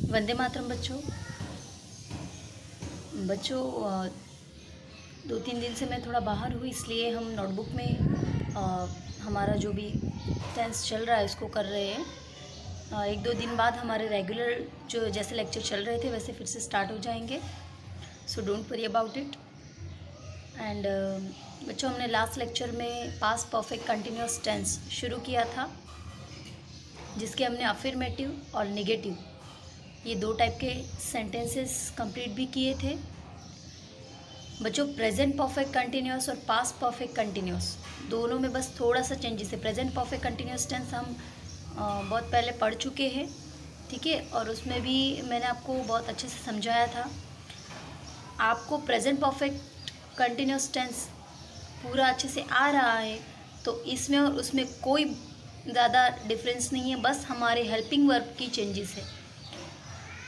वंदे मातरम बच्चों 2-3 दिन से मैं थोड़ा बाहर हूँ, इसलिए हम नोटबुक में हमारा जो भी टेंस चल रहा है उसको कर रहे हैं। 1-2 दिन बाद हमारे रेगुलर जो जैसे लेक्चर चल रहे थे वैसे फिर से स्टार्ट हो जाएंगे, so don't worry about it. And बच्चों, हमने लास्ट लेक्चर में पास्ट परफेक्ट कंटिन्यूअस टेंस शुरू किया था, जिसके हमने अफर्मेटिव और नेगेटिव ये 2 टाइप के सेंटेंसेस कंप्लीट भी किए थे। बच्चों, प्रेजेंट परफेक्ट कंटिन्यूअस और पास्ट परफेक्ट कंटिन्यूअस दोनों में बस थोड़ा सा चेंजेस है। प्रेजेंट परफेक्ट कंटिन्यूअस टेंस हम बहुत पहले पढ़ चुके हैं, ठीक है, और उसमें भी मैंने आपको बहुत अच्छे से समझाया था। आपको प्रेजेंट परफेक्ट कंटिन्यूअस टेंस पूरा अच्छे से आ रहा है तो इसमें और उसमें कोई ज़्यादा डिफरेंस नहीं है, बस हमारे हेल्पिंग वर्ब की चेंजेस है।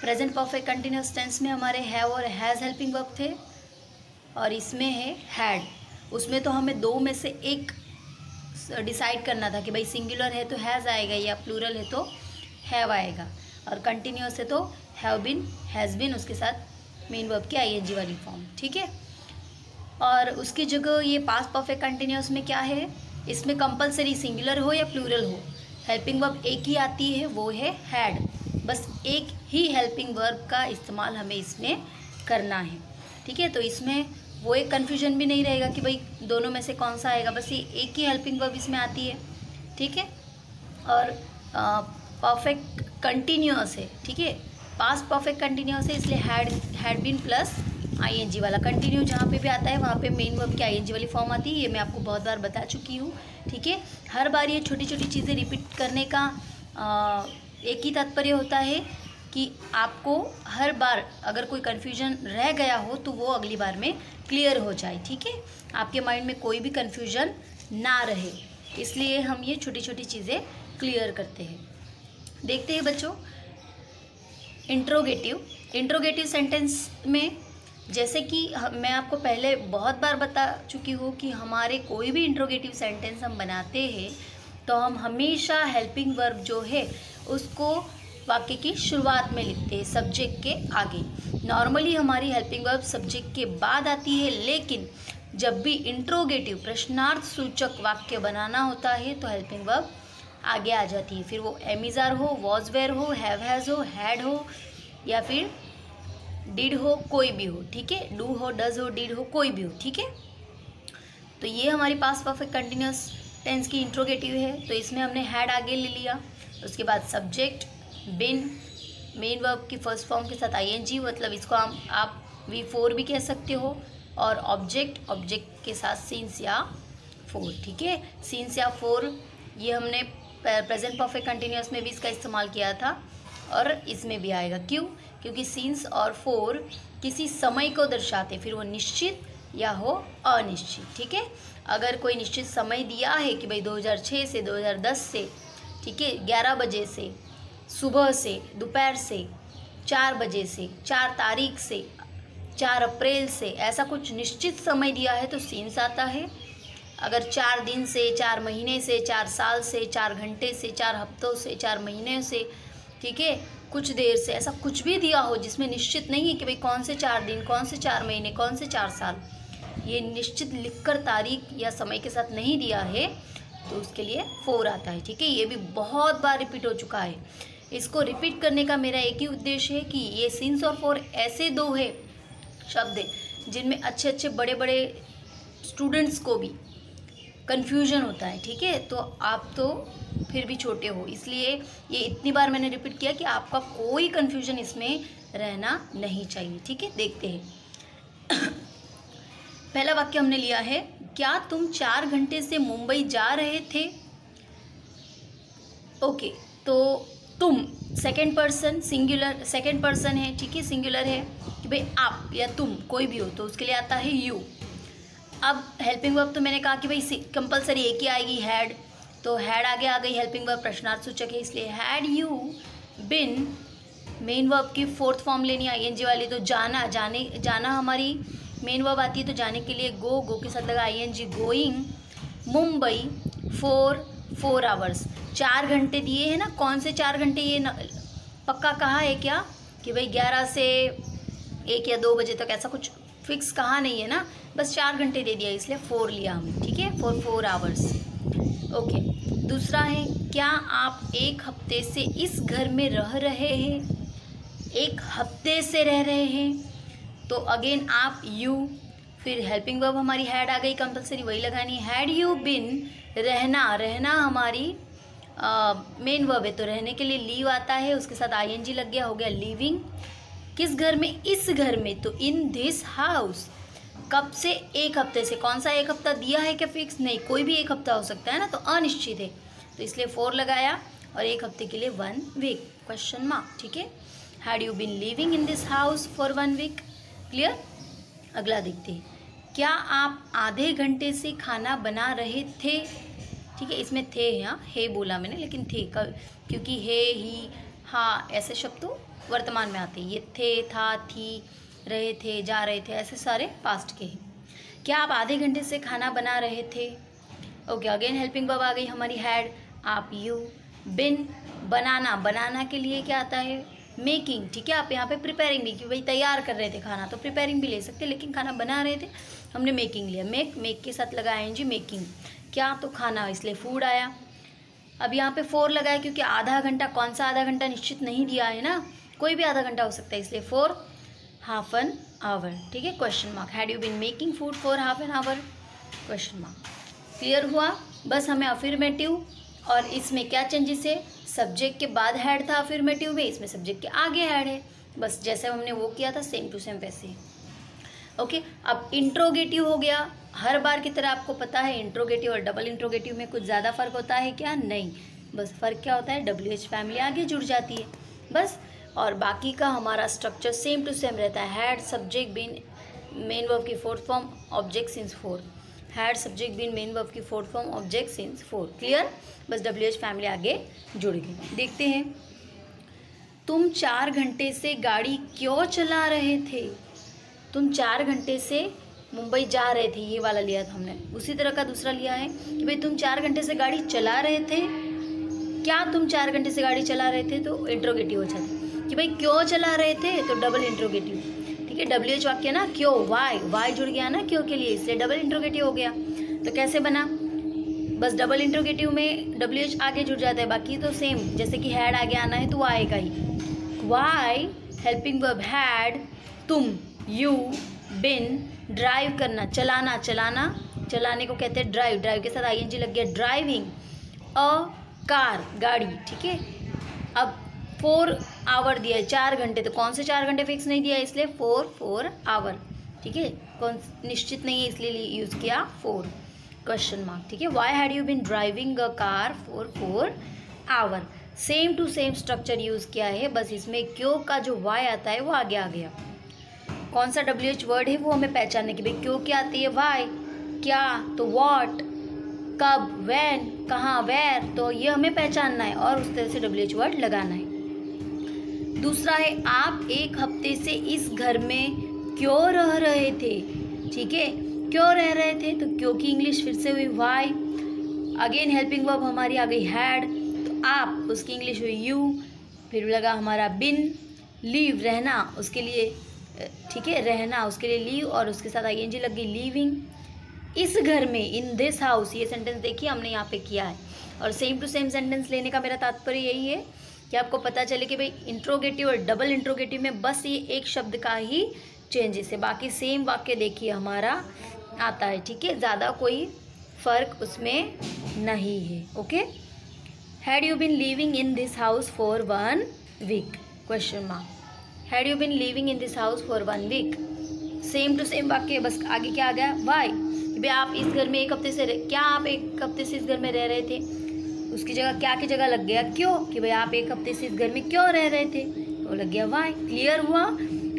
प्रेजेंट परफेक्ट कंटिन्यूअस टेंस में हमारे हैव और हैज़ हेल्पिंग वर्ब थे और इसमें है हैड। उसमें तो हमें 2 में से एक डिसाइड करना था कि भाई सिंगुलर है तो हैज़ आएगा या प्लूरल है तो हैव आएगा, और कंटिन्यूअस है तो हैव बीन, हैज़ बीन, उसके साथ मेन वर्ब की आईएनजी वाली फॉर्म, ठीक है। और उसकी जगह ये पास्ट परफेक्ट कंटिन्यूअस में क्या है, इसमें कंपलसरी सिंगुलर हो या प्लूरल हो, हेल्पिंग वर्ब एक ही आती है, वो है हैड। बस एक ही हेल्पिंग वर्ब का इस्तेमाल हमें इसमें करना है, ठीक है। तो इसमें वो एक कन्फ्यूजन भी नहीं रहेगा कि भाई दोनों में से कौन सा आएगा, बस ये एक ही हेल्पिंग वर्ब इसमें आती है, ठीक है। और परफेक्ट कंटिन्यूअस है, ठीक है, पास्ट परफेक्ट कंटिन्यूअस है, इसलिए हैड बीन प्लस आईएनजी वाला। कंटिन्यू जहाँ पे भी आता है वहाँ पे मेन वर्ब की आईएनजी वाली फॉर्म आती है, ये मैं आपको बहुत बार बता चुकी हूँ, ठीक है। हर बार ये छोटी छोटी चीज़ें रिपीट करने का एक ही तात्पर्य होता है कि आपको हर बार अगर कोई कन्फ्यूजन रह गया हो तो वो अगली बार में क्लियर हो जाए, ठीक है, आपके माइंड में कोई भी कन्फ्यूजन ना रहे, इसलिए हम ये छोटी छोटी चीज़ें क्लियर करते हैं। देखते हैं बच्चों, इंट्रोगेटिव सेंटेंस में जैसे कि मैं आपको पहले बहुत बार बता चुकी हूँ कि हमारे कोई भी इंट्रोगेटिव सेंटेंस हम बनाते हैं तो हम हमेशा हेल्पिंग वर्ब जो है उसको वाक्य की शुरुआत में लिखते हैं, सब्जेक्ट के आगे। नॉर्मली हमारी हेल्पिंग वर्ब सब्जेक्ट के बाद आती है, लेकिन जब भी इंट्रोगेटिव प्रश्नार्थ सूचक वाक्य बनाना होता है तो हेल्पिंग वर्ब आगे आ जाती है, फिर वो एमिज़ हो, वॉज वेयर हो, हैव हैज़ हो, हैड हो या फिर डिड हो, कोई भी हो, ठीक है, डू हो, डज हो, डिड हो, कोई भी हो, ठीक है। तो ये हमारी पास्ट परफेक्ट कंटिन्यूअस टेंस की इंट्रोगेटिव है, तो इसमें हमने हैड आगे ले लिया, उसके बाद सब्जेक्ट बिन, मेन वर्ब की फर्स्ट फॉर्म के साथ आईएनजी, मतलब इसको आप V4 भी कह सकते हो, और ऑब्जेक्ट के साथ सीन्स या फोर, ठीक है। सीन्स या फोर ये हमने प्रेजेंट परफेक्ट कंटिन्यूअस में भी इसका इस्तेमाल किया था और इसमें भी आएगा। क्यों? क्योंकि सीन्स और फोर किसी समय को दर्शाते, फिर वो निश्चित या हो अनिश्चित, ठीक है। अगर कोई निश्चित समय दिया है कि भाई 2006 से 2010 से, ठीक है, 11 बजे से, सुबह से, दोपहर से, 4 बजे से, 4 तारीख से, 4 अप्रैल से, ऐसा कुछ निश्चित समय दिया है तो सीन्स आता है। अगर 4 दिन से, 4 महीने से, 4 साल से, 4 घंटे से, 4 हफ्तों से, 4 महीने से, ठीक है, कुछ देर से, ऐसा कुछ भी दिया हो जिसमें निश्चित नहीं है कि भाई कौन से 4 दिन, कौन से 4 महीने, कौन से 4 साल, ये निश्चित लिखकर तारीख या समय के साथ नहीं दिया है तो उसके लिए 4 आता है, ठीक है। ये भी बहुत बार रिपीट हो चुका है। इसको रिपीट करने का मेरा एक ही उद्देश्य है कि ये सीन्स और फोर ऐसे 2 है शब्द है जिनमें अच्छे अच्छे बड़े बड़े स्टूडेंट्स को भी कन्फ्यूजन होता है, ठीक है। तो आप तो फिर भी छोटे हो, इसलिए ये इतनी बार मैंने रिपीट किया कि आपका कोई कन्फ्यूजन इसमें रहना नहीं चाहिए, ठीक है। देखते हैं पहला वाक्य हमने लिया है, क्या तुम 4 घंटे से मुंबई जा रहे थे? ओके, तो तुम second person singular, second person है, ठीक है, सिंगुलर है कि भाई आप या तुम कोई भी हो तो उसके लिए आता है यू। अब हेल्पिंग वर्ब तो मैंने कहा कि भाई कंपलसरी एक ही आएगी, हैड, तो हैड आगे आ गई, हेल्पिंग वर्ब प्रश्नार्थ सूचक है, इसलिए had you bin, main verb की 4th फॉर्म लेनी आईएनजी वाली, तो जाना हमारी मेन वर्ब आती है, तो जाने के लिए गो के साथ लगा I N G, going, Mumbai for 4 hours, 4 घंटे दिए हैं ना, कौन से 4 घंटे, ये पक्का कहा है क्या? कि भाई 11 से 1 या 2 बजे तक, ऐसा कुछ फिक्स कहा नहीं है ना, बस 4 घंटे दे दिया इसलिए 4 लिया हमने, ठीक है, फॉर 4 आवर्स। ओके, दूसरा है, क्या आप 1 हफ्ते से इस घर में रह रहे हैं? 1 हफ्ते से रह रहे हैं, तो अगेन आप यू, फिर हेल्पिंग वर्ब हमारी हैड आ गई, कंपलसरी वही लगानी है। हैड यू बिन, रहना, रहना हमारी मेन वर्ब है, तो रहने के लिए लीव आता है, उसके साथ आईएनजी लग गया, हो गया लिविंग। किस घर में? इस घर में, तो इन दिस हाउस। कब से? 1 हफ्ते से। कौन सा 1 हफ्ता दिया है क्या फिक्स? नहीं, कोई भी 1 हफ्ता हो सकता है ना, तो अनिश्चित है, तो इसलिए 4 लगाया, और 1 हफ्ते के लिए 1 वीक, क्वेश्चन मार्क, ठीक है। Had you been living in this house for 1 week? Clear. अगला देखते हैं, क्या आप आधे घंटे से खाना बना रहे थे? ठीक है, इसमें थे, यहाँ हे बोला मैंने, लेकिन थे क्योंकि हे, ही, हाँ ऐसे शब्द तो वर्तमान में आते हैं। ये थे, था, थी, रहे थे, जा रहे थे, ऐसे सारे पास्ट के हैं। क्या आप आधे घंटे से खाना बना रहे थे? ओके, अगेन हेल्पिंग वर्ब आ गई हमारी हैड, आप यू, बिन, बनाना, बनाना के लिए क्या आता है? मेकिंग, ठीक है। आप यहाँ पे प्रिपेयरिंग भी, कि भाई तैयार कर रहे थे खाना, तो प्रिपेयरिंग भी ले सकते, लेकिन खाना बना रहे थे, हमने मेकिंग लिया। मेक के साथ लगाया एनजी, मेकिंग। क्या? तो खाना, इसलिए फूड आया। अब यहाँ पे 4 लगाया, क्योंकि आधा घंटा, कौन सा आधा घंटा निश्चित नहीं दिया है ना, कोई भी आधा घंटा हो सकता है, इसलिए 4 हाफ एन आवर, ठीक है, question mark. Had you been making food for half an hour, question mark. Clear हुआ? बस हमें अफर्मेटिव, और इसमें क्या चेंजेस है? सब्जेक्ट के बाद हैड था अफर्मेटिव में, इसमें सब्जेक्ट के आगे हैड है, बस जैसे हमने वो किया था सेम टू सेम वैसे। ओके, अब इंट्रोगेटिव हो गया। हर बार की तरह आपको पता है इंट्रोगेटिव और डबल इंट्रोगेटिव में कुछ ज़्यादा फ़र्क होता है क्या? नहीं, बस फ़र्क क्या होता है? WH फैमिली आगे जुड़ जाती है बस, और बाकी का हमारा स्ट्रक्चर सेम टू सेम रहता है। Had, subject, been, main verb की 4th form, object since 4। Had, subject, been, main verb की 4th form, object since 4। Clear? बस WH फैमिली आगे जुड़ गई। देखते हैं, तुम 4 घंटे से गाड़ी क्यों चला रहे थे? तुम 4 घंटे से मुंबई जा रहे थे, ये वाला लिया था हमने। उसी तरह का दूसरा लिया है कि भाई तुम 4 घंटे से गाड़ी चला रहे थे। क्या तुम 4 घंटे से गाड़ी चला रहे थे? तो इंट्रोगेटिव हो जाता कि भाई क्यों चला रहे थे, तो डबल इंट्रोगेटिव, ठीक है। WH वाक्य ना, क्यों, वाई जुड़ गया ना क्यों के लिए, इसलिए डबल इंट्रोगेटिव हो गया। तो कैसे बना? बस डबल इंट्रोगेटिव में WH आगे जुड़ जाता है, बाकी तो सेम, जैसे कि हैड आगे आना है तो वो आएगा ही। वाई, हेल्पिंग वर्ब हैड, तुम, यू, बिन, ड्राइव करना, चलाना, चलाने को कहते हैं ड्राइव, ड्राइव के साथ आईएनजी लग गया, ड्राइविंग अ कार, गाड़ी, ठीक है। अब 4 आवर दिया है, 4 घंटे, तो कौन से 4 घंटे फिक्स नहीं दिया है, इसलिए 4 आवर, ठीक है, कौन निश्चित नहीं है इसलिए यूज़ किया 4, क्वेश्चन मार्क, ठीक है। Why had you been driving a car for 4 hour, same to same structure use किया है, बस इसमें क्यों का जो वाई आता है वो आगे आ गया। कौन सा WH वर्ड है वो हमें पहचानने की, भाई क्यों क्या आती है? वाई, क्या तो व्हाट, कब, व्हेन, कहाँ, वेयर, तो ये हमें पहचानना है और उस तरह से WH वर्ड लगाना है। दूसरा है, आप 1 हफ्ते से इस घर में क्यों रह रहे थे, ठीक है, क्यों रह रहे थे, तो क्यों की इंग्लिश फिर से हुई वाई। अगेन हेल्पिंग वर्ब हमारी आ गई हैड, तो आप, उसकी इंग्लिश हुई यू, फिर लगा हमारा बिन, लीव, रहना, उसके लिए, ठीक है, रहना, उसके लिए लीव, और उसके साथ आईएनजी लग गई, लीविंग। इस घर में, इन दिस हाउस, ये सेंटेंस देखिए हमने यहाँ पे किया है, और सेम टू सेम सेंटेंस लेने का मेरा तात्पर्य यही है कि आपको पता चले कि भाई इंट्रोगेटिव और डबल इंट्रोगेटिव में बस ये एक शब्द का ही चेंजेस है, बाकी सेम वाक्य देखिए हमारा आता है, ठीक है, ज़्यादा कोई फ़र्क उसमें नहीं है। Okay, had you been living in this house for 1 week, question mark. Had you been living in this house for 1 week, same to same वाक्य, बस आगे क्या आ गया? वाई, भाई आप इस घर में 1 हफ्ते से क्या आप 1 हफ्ते से इस घर में रह रहे थे, उसकी जगह क्या की जगह लग गया क्यों, कि भाई आप 1 हफ्ते से इस घर में क्यों रह रहे थे, तो लग गया वाई। क्लियर हुआ?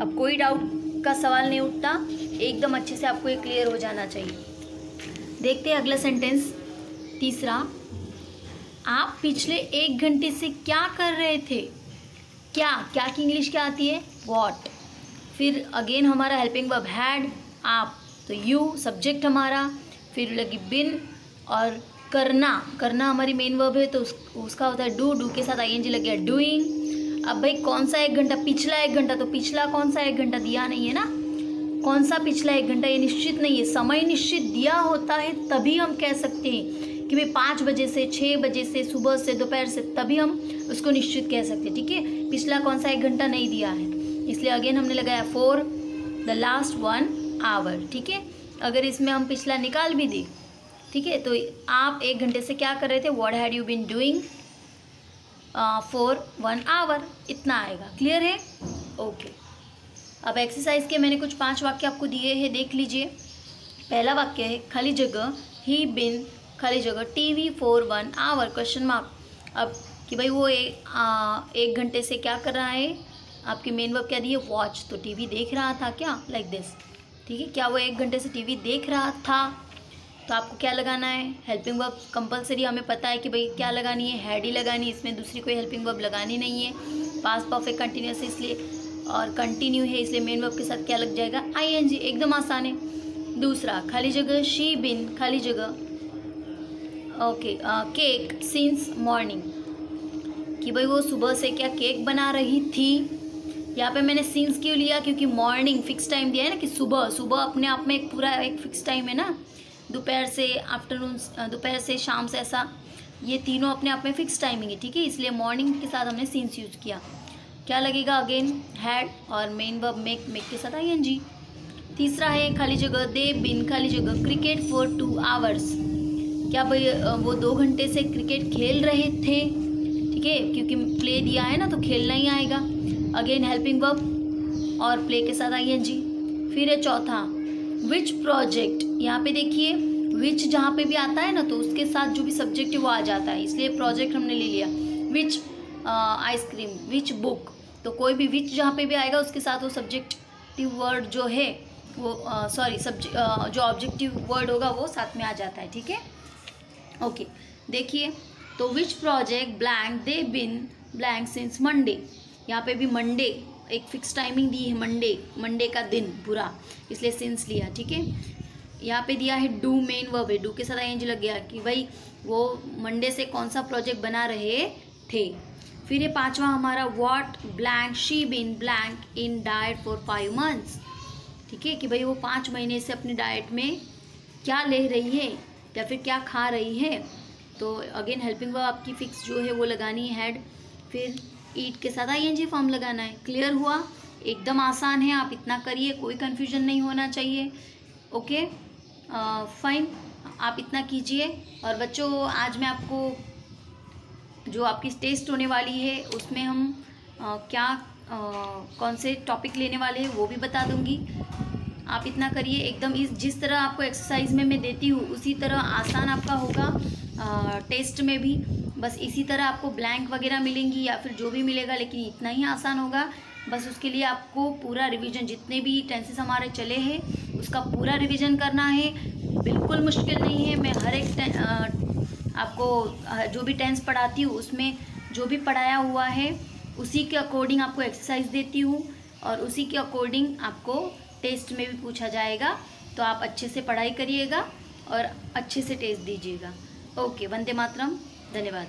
अब कोई डाउट का सवाल नहीं उठता, एकदम अच्छे से आपको ये क्लियर हो जाना चाहिए। देखते हैं अगला सेंटेंस, तीसरा, आप पिछले 1 घंटे से क्या कर रहे थे? क्या की इंग्लिश क्या आती है? व्हाट। फिर अगेन हमारा हेल्पिंग वर्ब हैड, आप, तो यू सब्जेक्ट हमारा, फिर लगी बिन, और करना हमारी मेन वर्ब है तो उसका होता है डू के साथ आईएनजी लग गया, डूइंग। अब भाई कौन सा 1 घंटा, पिछला 1 घंटा, तो पिछला कौन सा 1 घंटा दिया नहीं है ना, कौन सा पिछला 1 घंटा ये निश्चित नहीं है। समय निश्चित दिया होता है तभी हम कह सकते हैं कि भाई 5 बजे से, 6 बजे से, सुबह से, दोपहर से, तभी हम उसको निश्चित कह सकते हैं। ठीक है, पिछला कौन सा 1 घंटा नहीं दिया है, इसलिए अगेन हमने लगाया फॉर द लास्ट 1 आवर। ठीक है, अगर इसमें हम पिछला निकाल भी दें, ठीक है, तो आप 1 घंटे से क्या कर रहे थे, what had you been doing for 1 hour, इतना आएगा। क्लियर है? ओके। अब एक्सरसाइज के मैंने कुछ 5 वाक्य आपको दिए हैं, देख लीजिए। पहला वाक्य है खाली जगह, ही बिन खाली जगह TV for 1 hour question mark. अब कि भाई वो 1 घंटे से क्या कर रहा है, आपकी मेन वर्ब क्या दी है, वॉच, तो टीवी देख रहा था क्या, लाइक दिस। ठीक है, क्या वो 1 घंटे से टीवी देख रहा था, तो आपको क्या लगाना है, हेल्पिंग वर्ब कंपलसरी, हमें पता है कि भाई क्या लगानी है, हैड ही लगानी है, इसमें दूसरी कोई हेल्पिंग वर्ब लगानी नहीं है। पास्ट परफेक्ट कंटिन्यूअस है इसलिए, और कंटिन्यू है इसलिए मेन वर्ब के साथ क्या लग जाएगा, आईएनजी, एकदम आसान है। दूसरा खाली जगह, शी बिन खाली जगह ओके केक सिंस मॉर्निंग, कि भाई वो सुबह से क्या केक बना रही थी। यहाँ पे मैंने सिंस क्यों लिया, क्योंकि मॉर्निंग फिक्स टाइम दिया है ना, कि सुबह, सुबह अपने आप में एक पूरा एक फिक्स टाइम है ना, दोपहर से आफ्टरनून, दोपहर से शाम से, ऐसा ये तीनों अपने आप में फिक्स टाइमिंग है। ठीक है, इसलिए मॉर्निंग के साथ हमने सिंस यूज़ किया। क्या लगेगा, अगेन हैड और मेन वर्ब मेक, मेक के साथ आईएनजी। तीसरा है खाली जगह, दे बिन खाली जगह क्रिकेट फॉर 2 आवर्स, क्या भाई वो 2 घंटे से क्रिकेट खेल रहे थे। ठीक है, क्योंकि प्ले दिया है ना, तो खेलना ही आएगा। अगेन हेल्पिंग वर्ब और प्ले के साथ आईएनजी। फिर है चौथा विच प्रोजेक्ट, यहाँ पे देखिए विच जहाँ पे भी आता है ना, तो उसके साथ जो भी सब्जेक्ट है वो आ जाता है, इसलिए प्रोजेक्ट हमने ले लिया। विच आइसक्रीम, विच बुक, तो कोई भी विच जहाँ पे भी आएगा उसके साथ वो सब्जेक्टिव वर्ड जो है वो जो ऑब्जेक्टिव वर्ड होगा वो साथ में आ जाता है। ठीक है, ओके। देखिए, तो which project blank they bin blank since Monday, यहाँ पे भी मंडे एक फिक्स टाइमिंग दी है, मंडे का दिन पूरा, इसलिए सिंस लिया। ठीक है, यहाँ पे दिया है डू, मेन वर्ब है, डू के साथ आईएनजी लग गया कि भाई वो मंडे से कौन सा प्रोजेक्ट बना रहे थे। फिर ये पांचवा हमारा what blank she been blank in diet for 5 months. ठीक है, कि भाई वो 5 महीने से अपनी डाइट में क्या ले रही है या फिर क्या खा रही है। तो अगेन हेल्पिंग वर्ब आपकी फिक्स जो है वो लगानी है, हैड, फिर ईट के साथ आईएनजी फॉर्म लगाना है। क्लियर हुआ? एकदम आसान है, आप इतना करिए, कोई कन्फ्यूजन नहीं होना चाहिए। ओके फाइन, आप इतना कीजिए। और बच्चों, आज मैं आपको जो आपकी टेस्ट होने वाली है उसमें हम कौन से टॉपिक लेने वाले हैं वो भी बता दूंगी। आप इतना करिए एकदम, जिस तरह आपको एक्सरसाइज में मैं देती हूँ उसी तरह आसान आपका होगा टेस्ट में भी। बस इसी तरह आपको ब्लैंक वगैरह मिलेंगी या फिर जो भी मिलेगा, लेकिन इतना ही आसान होगा। बस उसके लिए आपको पूरा रिवीजन, जितने भी टेंसेस हमारे चले हैं उसका पूरा रिवीजन करना है। बिल्कुल मुश्किल नहीं है, मैं हर एक आपको जो भी टेंस पढ़ाती हूँ उसमें जो भी पढ़ाया हुआ है उसी के अकॉर्डिंग आपको एक्सरसाइज देती हूँ, और उसी के अकॉर्डिंग आपको टेस्ट में भी पूछा जाएगा। तो आप अच्छे से पढ़ाई करिएगा और अच्छे से टेस्ट दीजिएगा। ओके, वंदे मातरम, धन्यवाद।